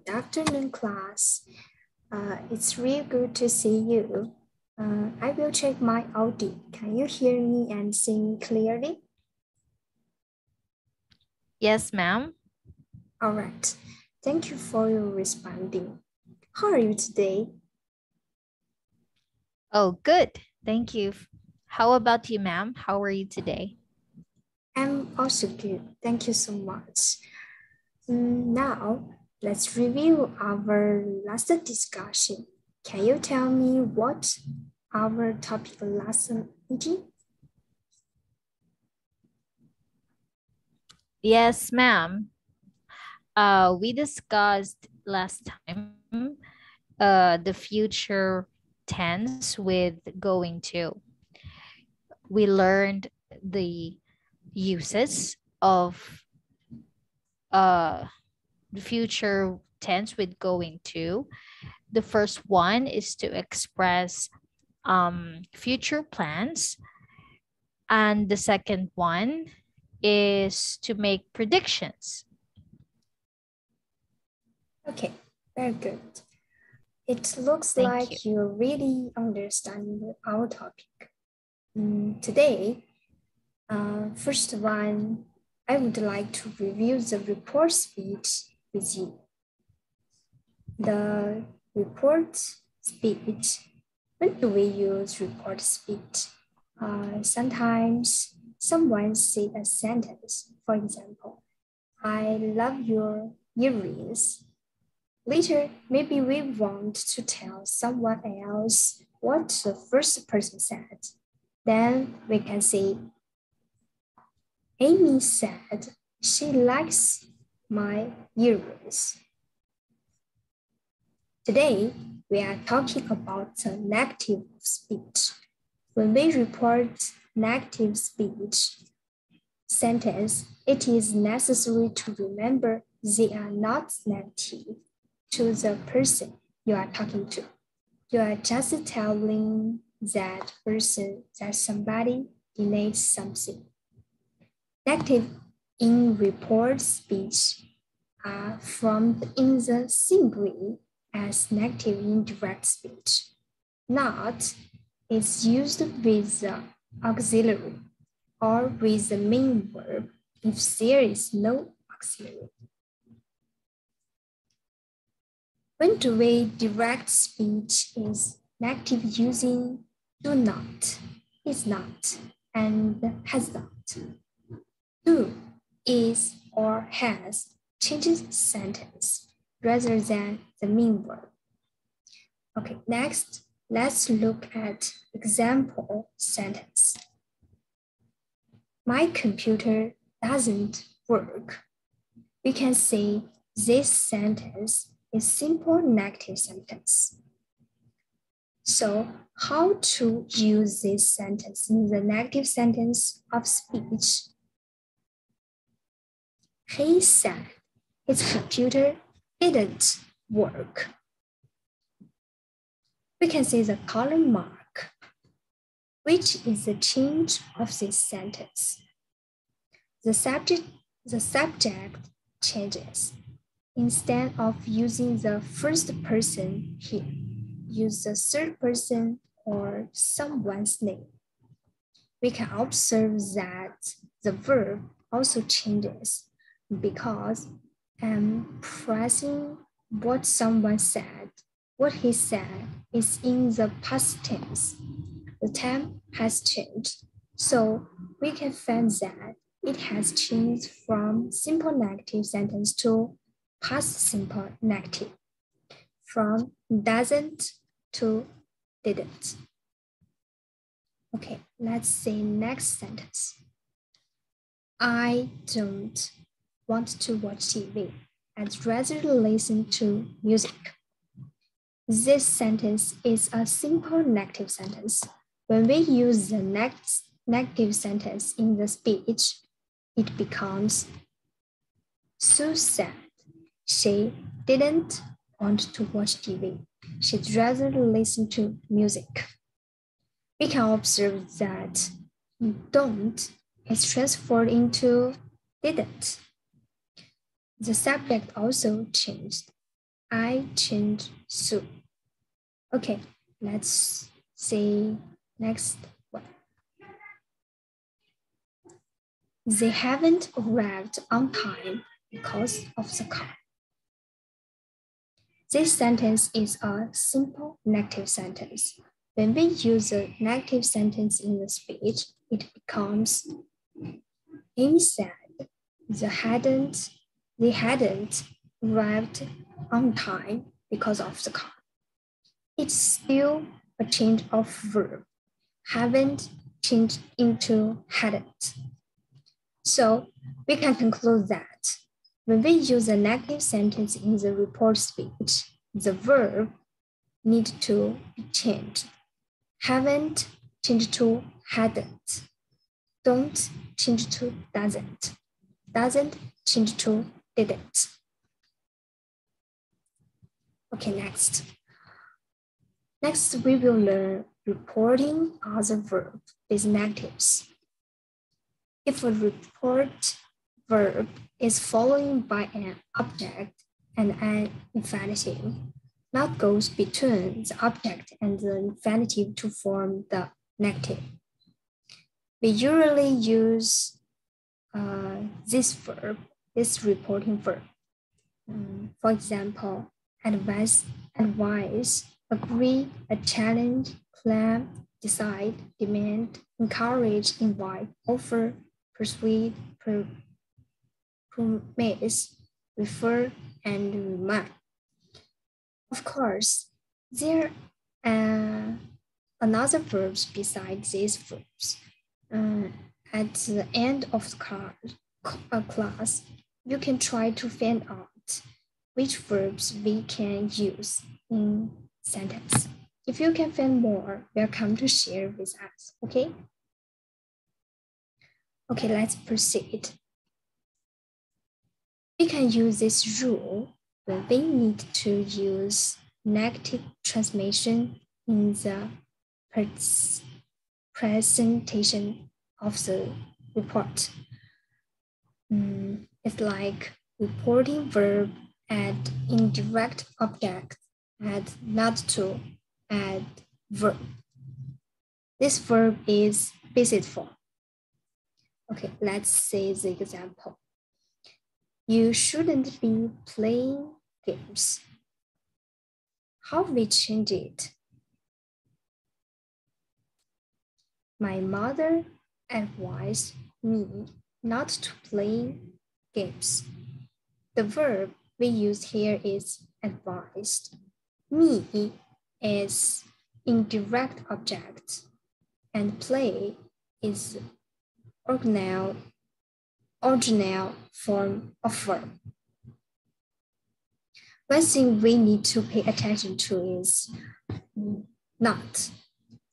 Good afternoon, class. It's real good to see you. I will check my audio. Can you hear me and see me clearly? Yes, ma'am. All right. Thank you for your responding. How are you today? Oh, good. Thank you. How about you, ma'am? How are you today? I'm also good. Thank you so much. Now, let's review our last discussion. Can you tell me what our topic last meeting? Yes, ma'am. We discussed last time the future tense with going to. We learned the uses of the future tense with going to. The first one is to express future plans, and the second one is to make predictions. Okay, very good. It looks Thank you. like you're really understanding our topic. Today, first one, I would like to review the report speech with you. The report speech, when do we use report speech? Sometimes someone say a sentence, for example, I love your earrings. Later, maybe we want to tell someone else what the first person said. Then we can say, Amy said she likes my earrings. Today, we are talking about the negative speech. When we report negative speech sentence, it is necessary to remember they are not negative to the person you are talking to. You are just telling that person that somebody denied something. Negative in report speech are formed in the same way as negative in direct speech. Not is used with the auxiliary or with the main verb if there is no auxiliary. When the way direct speech is negative using do not, is not, and has not. Do, is, or has changes sentence rather than the main verb. Okay, next, let's look at example sentence. My computer doesn't work. We can say this sentence is simple negative sentence. So how to use this sentence in the negative sentence of speech? He said his computer didn't work. We can see the colon mark, which is the change of this sentence. The subject changes. Instead of using the first person here, use the third person or someone's name. We can observe that the verb also changes because I'm pressing what someone said. What he said is in the past tense. The time has changed. So we can find that it has changed from simple negative sentence to past simple negative, from doesn't to didn't. Okay, let's say next sentence. I don't want to watch TV. I'd rather listen to music. This sentence is a simple negative sentence. When we use the next negative sentence in the speech, it becomes Sue said she didn't want to watch TV. She'd rather listen to music. We can observe that don't is transferred into didn't. The subject also changed. I change soon. Okay, let's see next one. They haven't arrived on time because of the car. This sentence is a simple negative sentence. When we use a negative sentence in the speech, it becomes Amy said they hadn't arrived on time because of the car. It's still a change of verb. Haven't changed into hadn't. So we can conclude that when we use a negative sentence in the report speech, the verb need to be changed. Haven't changed to hadn't. Don't change to doesn't. Doesn't change to didn't. Okay, next. Next, we will learn reporting other verb with negatives. If a report verb is followed by an object and an infinitive, not goes between the object and the infinitive to form the negative. We usually use this reporting verb. For example, advise, agree, a challenge, claim, decide, demand, encourage, invite, offer, persuade, promise, refer, and remind. Of course, there are another verbs besides these verbs. At the end of the class, you can try to find out which verbs we can use in sentence. If you can find more, welcome to share with us, okay? Okay, let's proceed. We can use this rule when we need to use negative transmission in the presentation of the report. It's like reporting verb add indirect object, add not to, add verb. This verb is basic form. Okay, let's see the example. You shouldn't be playing games. How we change it? My mother advised me not to play games. The verb we use here is advised. Me is indirect object, and play is original form of verb. One thing we need to pay attention to is not.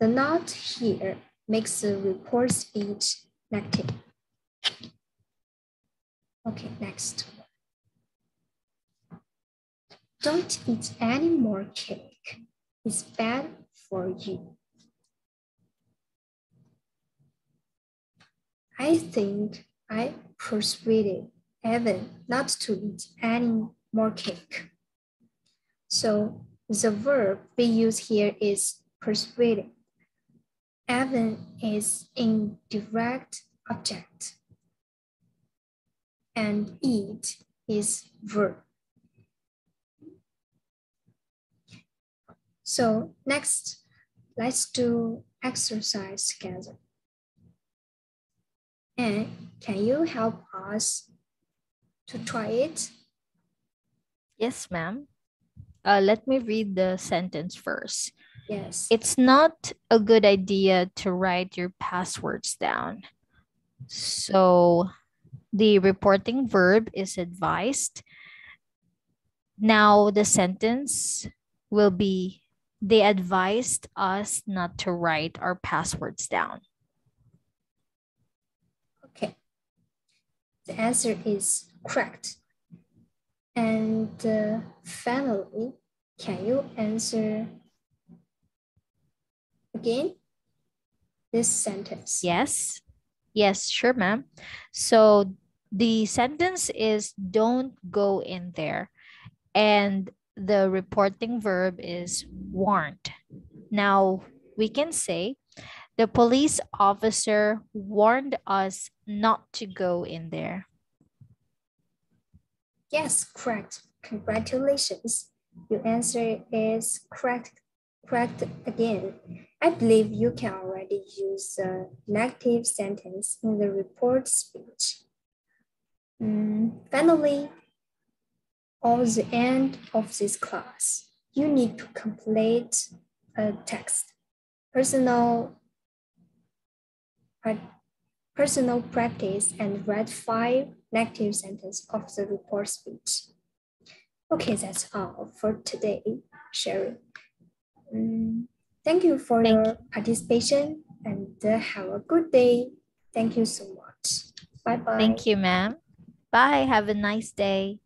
The not here makes the report speech negative. Okay, next. Don't eat any more cake. It's bad for you. I think I persuaded Evan not to eat any more cake. So the verb we use here is persuaded. Evan is indirect object, and eat is verb. So next, let's do exercise together. And can you help us to try it? Yes, ma'am. Let me read the sentence first. Yes. It's not a good idea to write your passwords down. So the reporting verb is advised. Now the sentence will be, they advised us not to write our passwords down. Okay. The answer is correct. And finally, can you answer again this sentence? Yes. Yes, sure, ma'am. So the sentence is, don't go in there. And the reporting verb is warned. Now we can say the police officer warned us not to go in there. Yes, correct. Congratulations. Your answer is correct. Correct again. I believe you can already use a negative sentence in the report speech. Finally, at the end of this class, you need to complete a text, personal practice, and write 5 negative sentences of the report speech. Okay, that's all for today, Sherry. Thank you for your participation and have a good day. Thank you so much. Bye-bye. Thank you, ma'am. Bye. Have a nice day.